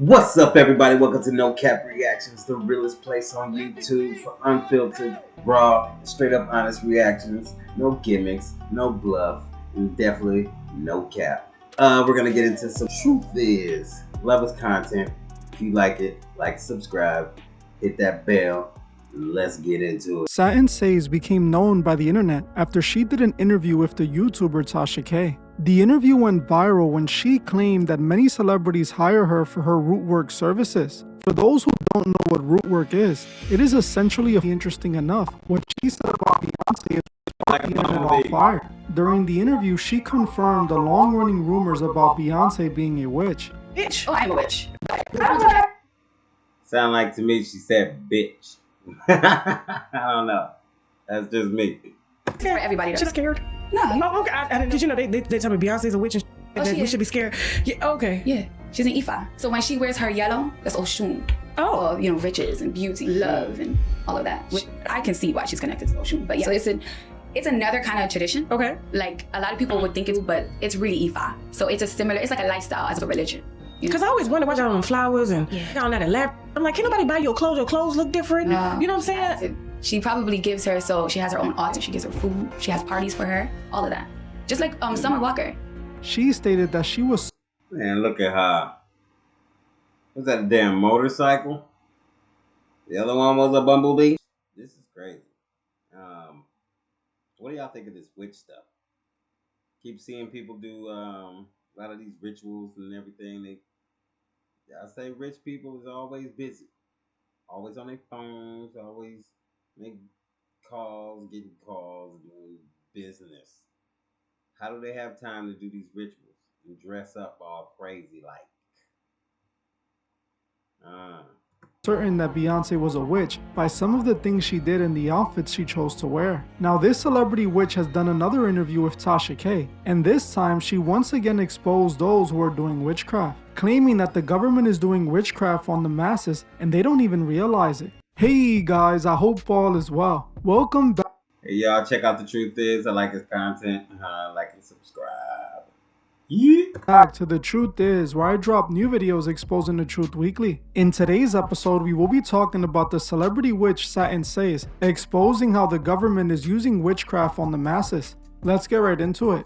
What's up, everybody? Welcome to NoCap Reactions, the realest place on YouTube for unfiltered, raw, straight up honest reactions. No gimmicks, no bluff, and definitely no cap. We're gonna get into some truth is. Love us content. If you like it, subscribe, hit that bell. Let's get into it. Satin Says became known by the internet after she did an interview with the YouTuber Tasha K. The interview went viral when she claimed that many celebrities hire her for her root work services. For those who don't know what root work is, it is essentially interesting enough. What she said about Beyonce is the internet on fire. During the interview, she confirmed the long-running rumors about Beyonce being a witch. Bitch. Oh, I'm a witch. Sound like to me she said bitch. I don't know. That's just me. For everybody. She's scared. No. Oh, okay. Did you know they tell me Beyonce's a witch and that we should be scared? Yeah. Okay. Yeah. She's an Ifa. So when she wears her yellow, that's Oshun. Oh. Or, riches and beauty, love, and all of that. Which I can see why she's connected to Oshun. But yeah, so it's another kind of tradition. Okay. Like a lot of people would think but it's really Ifa. So it's it's like a lifestyle as a religion. Because I always wonder why y'all on flowers and y'all not elaborate. I'm like, can nobody buy your clothes? Your clothes look different. No. You know what I'm saying? She probably gives her, so she has her own altar, she gives her food, she has parties for her, all of that. Just like Summer Walker. She stated that she was... Man, look at her. Was that a damn motorcycle? The other one was a bumblebee? This is crazy. What do y'all think of this witch stuff? Keep seeing people do a lot of these rituals and everything. I say rich people is always busy. Always on their phones, always make calls, getting calls, doing business. How do they have time to do these rituals and dress up all crazy like? certain that Beyonce was a witch by some of the things she did and the outfits she chose to wear. Now this celebrity witch has done another interview with Tasha K, and this time she once again exposed those who are doing witchcraft, claiming that the government is doing witchcraft on the masses and they don't even realize it. Hey guys, I hope all is well. Welcome back. Hey y'all, check out The Truth Is. I like his content. Like and subscribe. Yeah. Back to The Truth Is, where I drop new videos exposing the truth weekly. In today's episode, we will be talking about the celebrity witch Satin Says, exposing how the government is using witchcraft on the masses. Let's get right into it.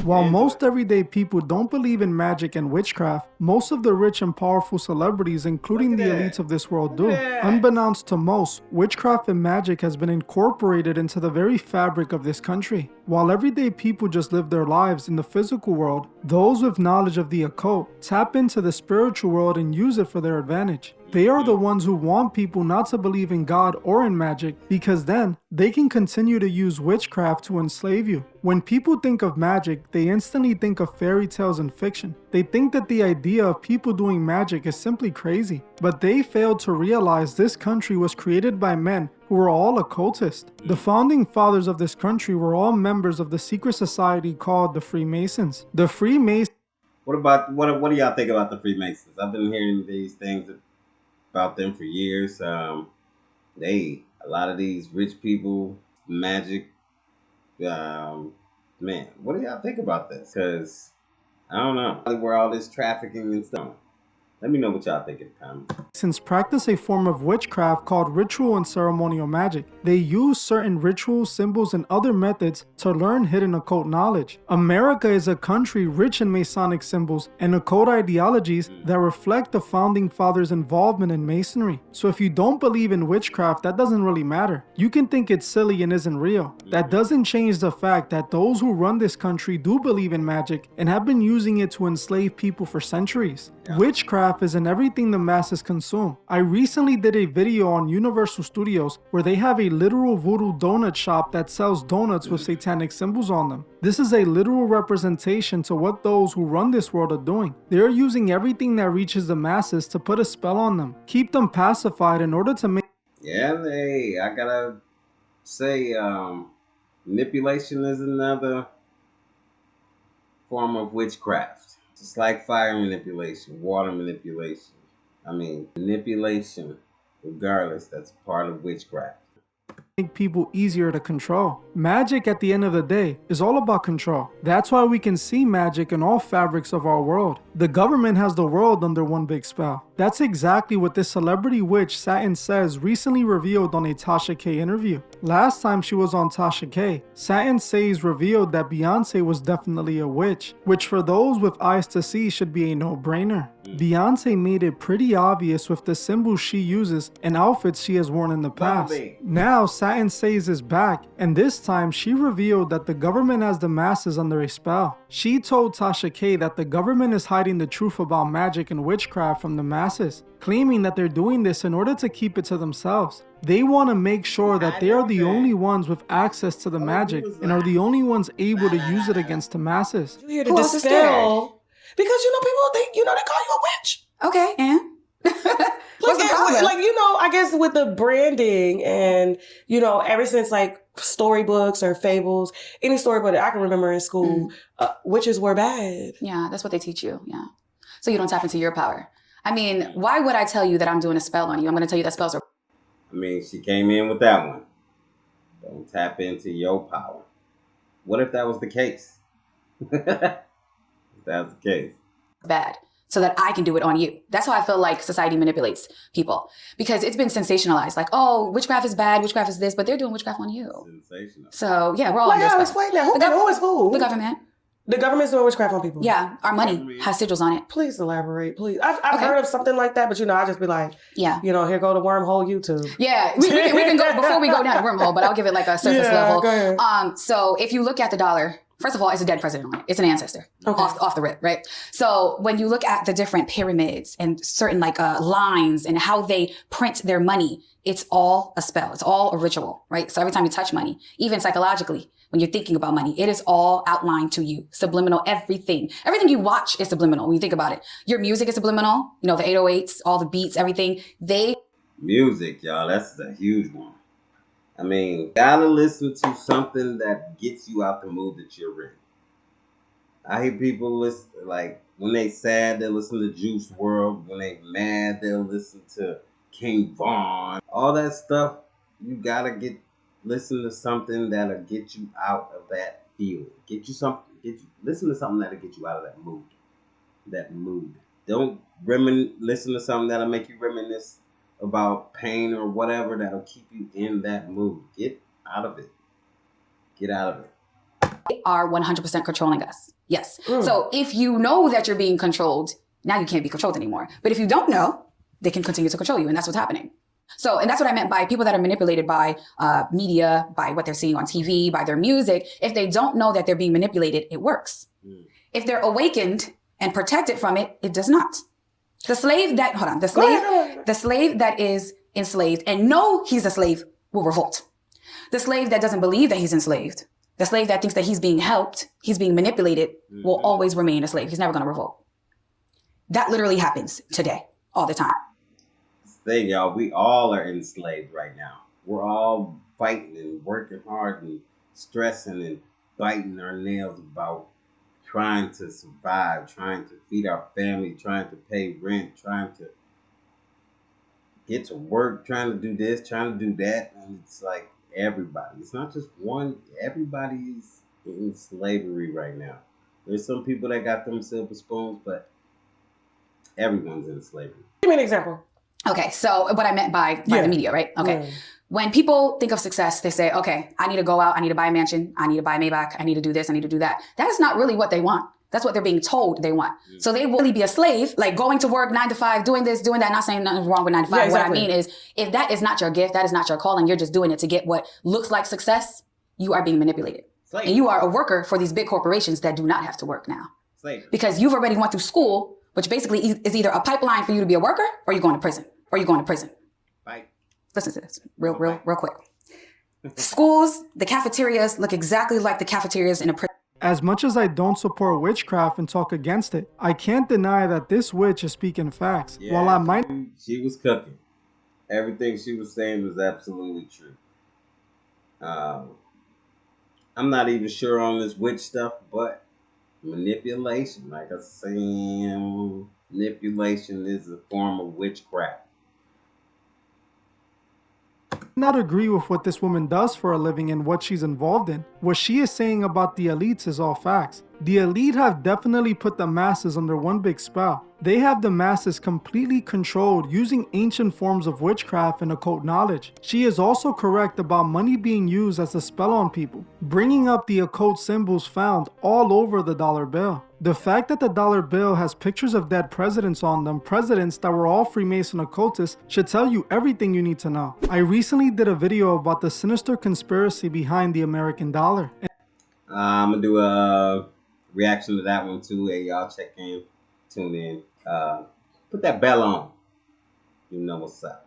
While most everyday people don't believe in magic and witchcraft, most of the rich and powerful celebrities, including the elites of this world, do. Unbeknownst to most, witchcraft and magic has been incorporated into the very fabric of this country. While everyday people just live their lives in the physical world, those with knowledge of the occult tap into the spiritual world and use it for their advantage. They are the ones who want people not to believe in God or in magic, because then they can continue to use witchcraft to enslave you. When people think of magic, they instantly think of fairy tales and fiction. They think that the idea of people doing magic is simply crazy. But they failed to realize this country was created by men who were all occultists. The founding fathers of this country were all members of the secret society called the Freemasons. The Freemasons... What do y'all think about the Freemasons? I've been hearing these things about them for years. A lot of these rich people, magic, man, what do y'all think about this? Because I don't know where all this trafficking and stuff. Let me know what y'all think in the comments. Since practice a form of witchcraft called ritual and ceremonial magic. They use certain rituals, symbols, and other methods to learn hidden occult knowledge. America is a country rich in Masonic symbols and occult ideologies that reflect the founding fathers' involvement in Masonry. So if you don't believe in witchcraft, that doesn't really matter. You can think it's silly and isn't real. That doesn't change the fact that those who run this country do believe in magic and have been using it to enslave people for centuries. Witchcraft is in everything the masses consume. I recently did a video on Universal Studios where they have a literal voodoo donut shop that sells donuts with satanic symbols on them. This is a literal representation to what those who run this world are doing. They are using everything that reaches the masses to put a spell on them, keep them pacified in order to make... Yeah, I gotta say, manipulation is another form of witchcraft. Just like fire manipulation, water manipulation. I mean, manipulation, regardless, that's part of witchcraft. make people easier to control. Magic at the end of the day is all about control. That's why we can see magic in all fabrics of our world. The government has the world under one big spell. That's exactly what this celebrity witch Satin Says recently revealed on a Tasha K interview. Last time she was on Tasha K, Satin Says revealed that Beyonce was definitely a witch, which for those with eyes to see should be a no-brainer. Beyonce made it pretty obvious with the symbols she uses and outfits she has worn in the past. Now Satin Says is back, and this time she revealed that the government has the masses under a spell. She told Tasha K that the government is hiding the truth about magic and witchcraft from the masses, claiming that they're doing this in order to keep it to themselves. They want to make sure that they are the only ones with access to the magic and are the only ones able to use it against the masses. You hear the dispel because people think they call you a witch. Okay, and what's the problem? I guess with the branding and ever since storybooks or fables, any storybook that I can remember in school, witches were bad. Yeah, that's what they teach you. Yeah, so you don't tap into your power. I mean, why would I tell you that I'm doing a spell on you? I'm going to tell you that spells are. I mean, she came in with that one. Don't tap into your power. What if that was the case? If that's the case. Bad. So that I can do it on you. That's how I feel like society manipulates people. Because it's been sensationalized. Like, oh, witchcraft is bad, witchcraft is this, but they're doing witchcraft on you. Sensational. So, yeah, we're all under a spell. Explain that. Who is who? The government. The government's doing witchcraft on people. Yeah, our money has sigils on it. Please elaborate, please. I've heard of something like that, but I just be like, yeah, here go the wormhole YouTube. Yeah, we can go before we go down the wormhole, but I'll give it like a surface level. Go ahead. So if you look at the dollar, first of all, it's a dead president on it. It's an ancestor off the rip, right? So when you look at the different pyramids and certain lines and how they print their money, it's all a spell. It's all a ritual, right? So every time you touch money, even psychologically, when you're thinking about money, it is all outlined to you. Subliminal, everything. Everything you watch is subliminal when you think about it. Your music is subliminal. The 808s, all the beats, everything. Music, y'all, that's a huge one. I mean, gotta listen to something that gets you out the mood that you're in. I hear people listen, when they sad, they listen to Juice WRLD. When they mad, they'll listen to King Von. All that stuff, you gotta listen to something that'll get you out of that feeling. Listen to something that'll get you out of that mood. Don't listen to something that'll make you reminisce about pain or whatever that'll keep you in that mood. Get out of it. Get out of it. They are 100% controlling us. Yes. So if you know that you're being controlled, now you can't be controlled anymore. But if you don't know, they can continue to control you, and that's what's happening. So, and that's what I meant by people that are manipulated by media, by what they're seeing on TV, by their music. If they don't know that they're being manipulated, it works. If they're awakened and protected from it, it does not. The slave that is enslaved and know he's a slave will revolt. The slave that doesn't believe that he's enslaved, the slave that thinks that he's being helped, he's being manipulated, will always remain a slave. He's never going to revolt. That literally happens today, all the time. Thing, y'all, we all are enslaved right now. We're all fighting and working hard and stressing and biting our nails about trying to survive, trying to feed our family, trying to pay rent, trying to get to work, trying to do this, trying to do that. And it's like everybody. It's not just one. Everybody is in slavery right now. There's some people that got them silver spoons, but everyone's in slavery. Give me an example. Okay, so what I meant by the media, right? Okay. When people think of success, they say, okay, I need to go out, I need to buy a mansion, I need to buy a Maybach, I need to do this, I need to do that. That is not really what they want. That's what they're being told they want. So they will really be a slave, like going to work 9 to 5, doing this, doing that, not saying nothing's wrong with 9 to 5. What I mean is, if that is not your gift, that is not your calling, you're just doing it to get what looks like success, you are being manipulated. Slave. And you are a worker for these big corporations that do not have to work now. Slave. Because you've already went through school, which basically is either a pipeline for you to be a worker or you're going to prison. Right. Listen to this real quick. Schools, the cafeterias look exactly like the cafeterias in a prison. As much as I don't support witchcraft and talk against it, I can't deny that this witch is speaking facts. Yeah, while I might... She was cooking. Everything she was saying was absolutely true. I'm not even sure on this witch stuff, but manipulation, like I said, manipulation is a form of witchcraft. Not agree with what this woman does for a living and what she's involved in. What she is saying about the elites is all facts. The elite have definitely put the masses under one big spell. They have the masses completely controlled using ancient forms of witchcraft and occult knowledge. She is also correct about money being used as a spell on people, bringing up the occult symbols found all over the dollar bill. The fact that the dollar bill has pictures of dead presidents on them, presidents that were all Freemason occultists, should tell you everything you need to know. I recently did a video about the sinister conspiracy behind the American dollar. I'm gonna do a reaction to that one too. Hey, y'all check in, tune in, put that bell on. You know what's up.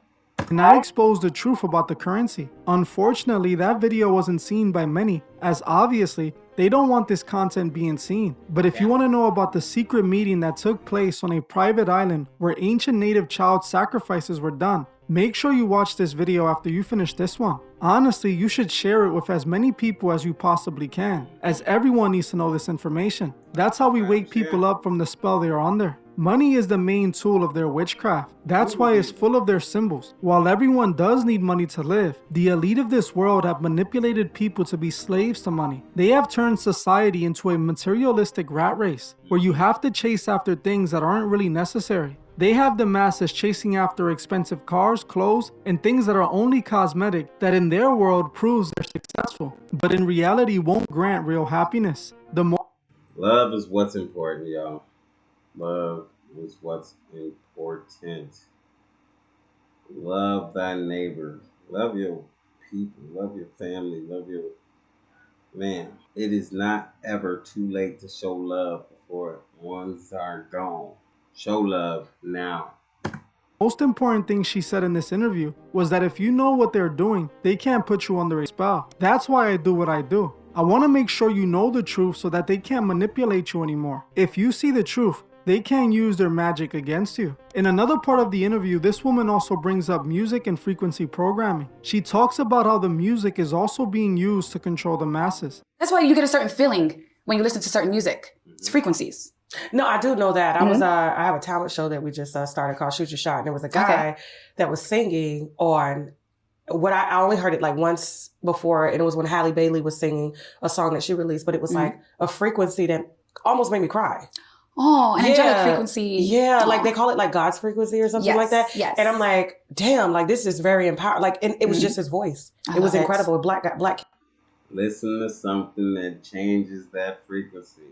And I exposed the truth about the currency. Unfortunately, that video wasn't seen by many, as obviously, they don't want this content being seen. But if you want to know about the secret meeting that took place on a private island where ancient native child sacrifices were done, make sure you watch this video after you finish this one. Honestly, you should share it with as many people as you possibly can, as everyone needs to know this information. That's how we wake people up from the spell they are under. Money is the main tool of their witchcraft. That's why it's full of their symbols. While everyone does need money to live, the elite of this world have manipulated people to be slaves to money. They have turned society into a materialistic rat race, where you have to chase after things that aren't really necessary. They have the masses chasing after expensive cars, clothes, and things that are only cosmetic that in their world proves they're successful, but in reality won't grant real happiness. Love is what's important, y'all. Love is what's important. Love thy neighbor. Love your people. Love your family. Love your... Man, it is not ever too late to show love before ones are gone. Show love now. Most important thing she said in this interview was that if you know what they're doing, they can't put you under a spell. That's why I do what I do. I want to make sure you know the truth so that they can't manipulate you anymore. If you see the truth, they can't use their magic against you. In another part of the interview, this woman also brings up music and frequency programming. She talks about how the music is also being used to control the masses. That's why you get a certain feeling when you listen to certain music. It's frequencies. No, I do know that. I have a talent show that we just started called Shoot Your Shot. And there was a guy that was singing on what I only heard it like once before. And it was when Halle Bailey was singing a song that she released, but it was like a frequency that almost made me cry. Oh, an angelic frequency. Yeah, like they call it like God's frequency or something like that. Yes. And I'm like, damn, like this is very empowering. Like, and it was just his voice. It was incredible. Black. Listen to something that changes that frequency.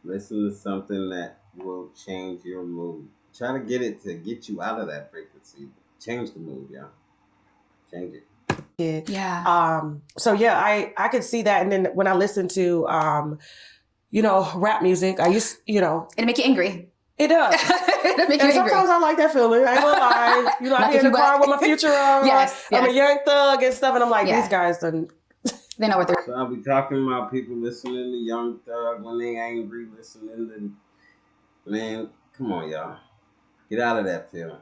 Listen to something that will change your mood. Try to get it to get you out of that frequency. Change the mood, y'all. Change it. Yeah. So yeah, I could see that. And then when I listen to rap music, I used, It'll make you angry. It does. It'll make you angry. Sometimes I like that feeling. I ain't gonna lie. I'm in the car with my future on. Yes. I'm a young thug and stuff, and I'm like, these guys done. They know what they're... So I'll be talking about people listening to Young Thug when they angry, listening to... Man, come on, y'all. Get out of that film.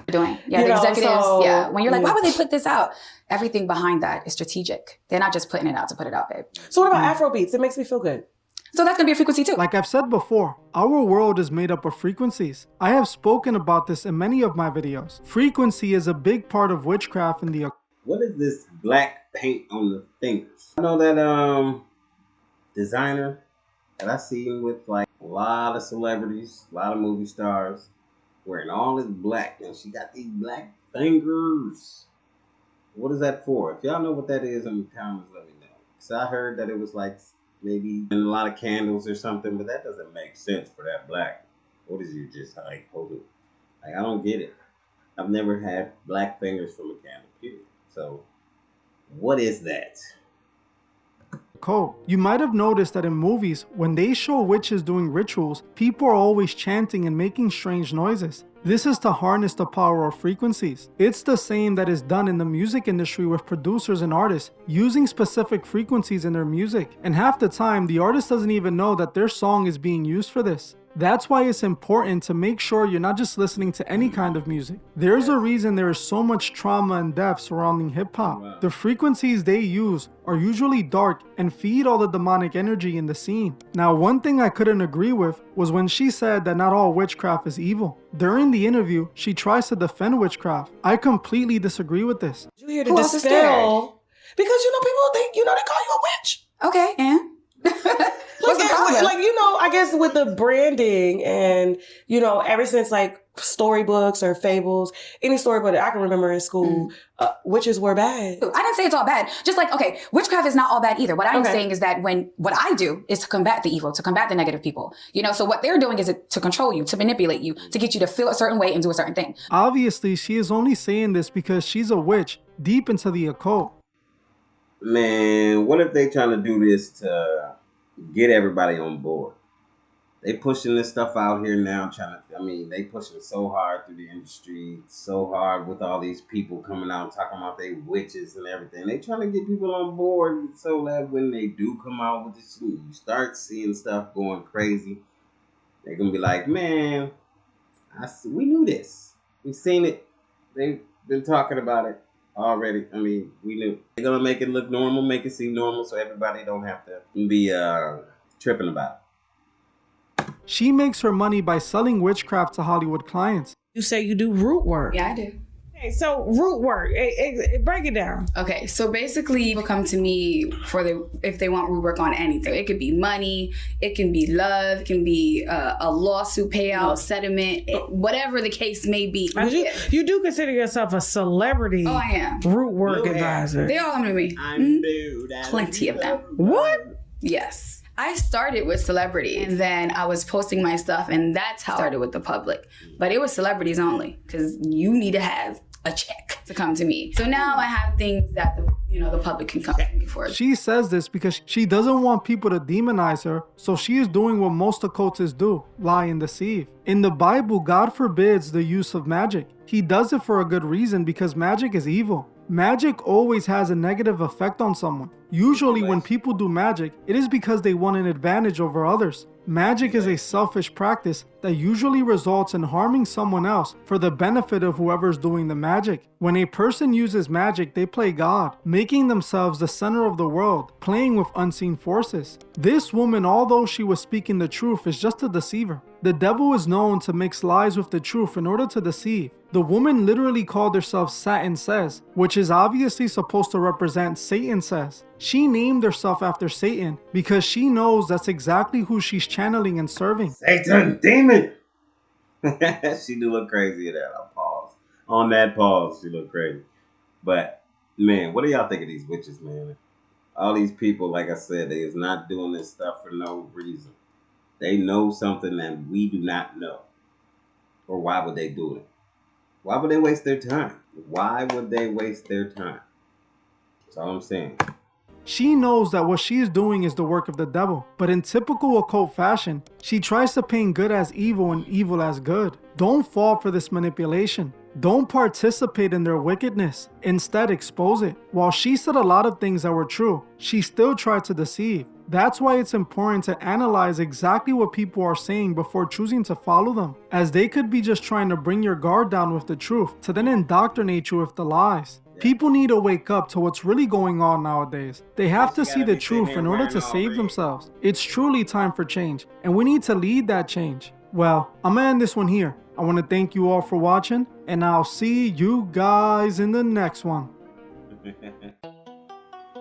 Doing. Yeah, the executives, when you're like, why would they put this out? Everything behind that is strategic. They're not just putting it out to put it out, babe. So what about Afro beats? It makes me feel good. So that's going to be a frequency too. Like I've said before, our world is made up of frequencies. I have spoken about this in many of my videos. Frequency is a big part of witchcraft in the... What is this black paint on the fingers? I know that designer that I seen with like a lot of celebrities, a lot of movie stars, wearing all this black, and she got these black fingers. What is that for? If y'all know what that is in the comments, let me know. Because I heard that it was like maybe in a lot of candles or something, but that doesn't make sense for that black. What is you just like holding? Like, I don't get it. I've never had black fingers from a candle, period. So, what is that? Code. You might have noticed that in movies, when they show witches doing rituals, people are always chanting and making strange noises. This is to harness the power of frequencies. It's the same that is done in the music industry with producers and artists using specific frequencies in their music. And half the time, the artist doesn't even know that their song is being used for this. That's why it's important to make sure you're not just listening to any kind of music. There's a reason there is so much trauma and death surrounding hip-hop. The frequencies they use are usually dark and feed all the demonic energy in the scene. Now, one thing I couldn't agree with was when she said that not all witchcraft is evil. During the interview, she tries to defend witchcraft. I completely disagree with this. You here to dispel? Because people think they call you a witch. Okay, and what's the problem? Like I guess with the branding and ever since like storybooks or fables, any storybook that I can remember in school, witches were bad. I didn't say it's all bad. Just like, okay, witchcraft is not all bad either. What I'm saying is that what I do is to combat the evil, to combat the negative people. So what they're doing is to control you, to manipulate you, to get you to feel a certain way and do a certain thing. Obviously, she is only saying this because she's a witch deep into the occult. Man, what if they trying to do this to get everybody on board? They pushing this stuff out here now, they pushing so hard through the industry, so hard with all these people coming out talking about they witches and everything. They trying to get people on board so that when they do come out with this, you start seeing stuff going crazy. They're gonna be like, man, we knew this. We seen it. They've been talking about it already. We knew. They're gonna make it look normal, make it seem normal, so everybody don't have to be tripping about it. She makes her money by selling witchcraft to Hollywood clients. You say you do root work. Yeah, I do. Okay, so root work, break it down. Okay, so basically people come to me if they want root work on anything. It could be money, it can be love, it can be a lawsuit payout, settlement, whatever the case may be. You do consider yourself a celebrity. Oh, I am. Root work advisor. They all come to me. Plenty of them. What? Yes. I started with celebrities, and then I was posting my stuff, and that's how I started with the public. But it was celebrities only, because you need to have a check to come to me. So now I have things that the public can come to me for. She says this because she doesn't want people to demonize her, so she is doing what most occultists do, lie and deceive. In the Bible, God forbids the use of magic. He does it for a good reason, because magic is evil. Magic always has a negative effect on someone. Usually when people do magic, it is because they want an advantage over others. Magic is a selfish practice that usually results in harming someone else for the benefit of whoever's doing the magic. When a person uses magic, they play God, making themselves the center of the world, playing with unseen forces. This woman, although she was speaking the truth, is just a deceiver. The devil is known to mix lies with the truth in order to deceive. The woman literally called herself Satan Says, which is obviously supposed to represent Satan Says. She named herself after Satan because she knows that's exactly who she's channeling and serving. Satan, demon! She do look crazy at that. I'll pause. On that pause, she look crazy. But, man, what do y'all think of these witches, man? All these people, like I said, they is not doing this stuff for no reason. They know something that we do not know. Or why would they do it? Why would they waste their time? Why would they waste their time? That's all I'm saying. She knows that what she is doing is the work of the devil, but in typical occult fashion, she tries to paint good as evil and evil as good. Don't fall for this manipulation. Don't participate in their wickedness. Instead, expose it. While she said a lot of things that were true, she still tried to deceive. That's why it's important to analyze exactly what people are saying before choosing to follow them, as they could be just trying to bring your guard down with the truth to then indoctrinate you with the lies. People need to wake up to what's really going on nowadays. They have to see the truth in order to save themselves. It's truly time for change, and we need to lead that change. Well, I'm gonna end this one here. I want to thank you all for watching, and I'll see you guys in the next one.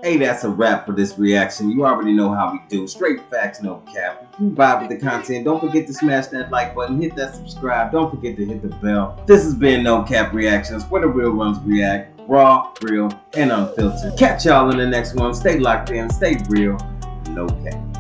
Hey, that's a wrap for this reaction. You already know how we do. Straight facts, no cap. If you vibe with the content, don't forget to smash that like button, hit that subscribe, don't forget to hit the bell. This has been NoCap Reactions, where the real ones react. Raw, real, and unfiltered. Catch y'all in the next one. Stay locked in, stay real. No cap.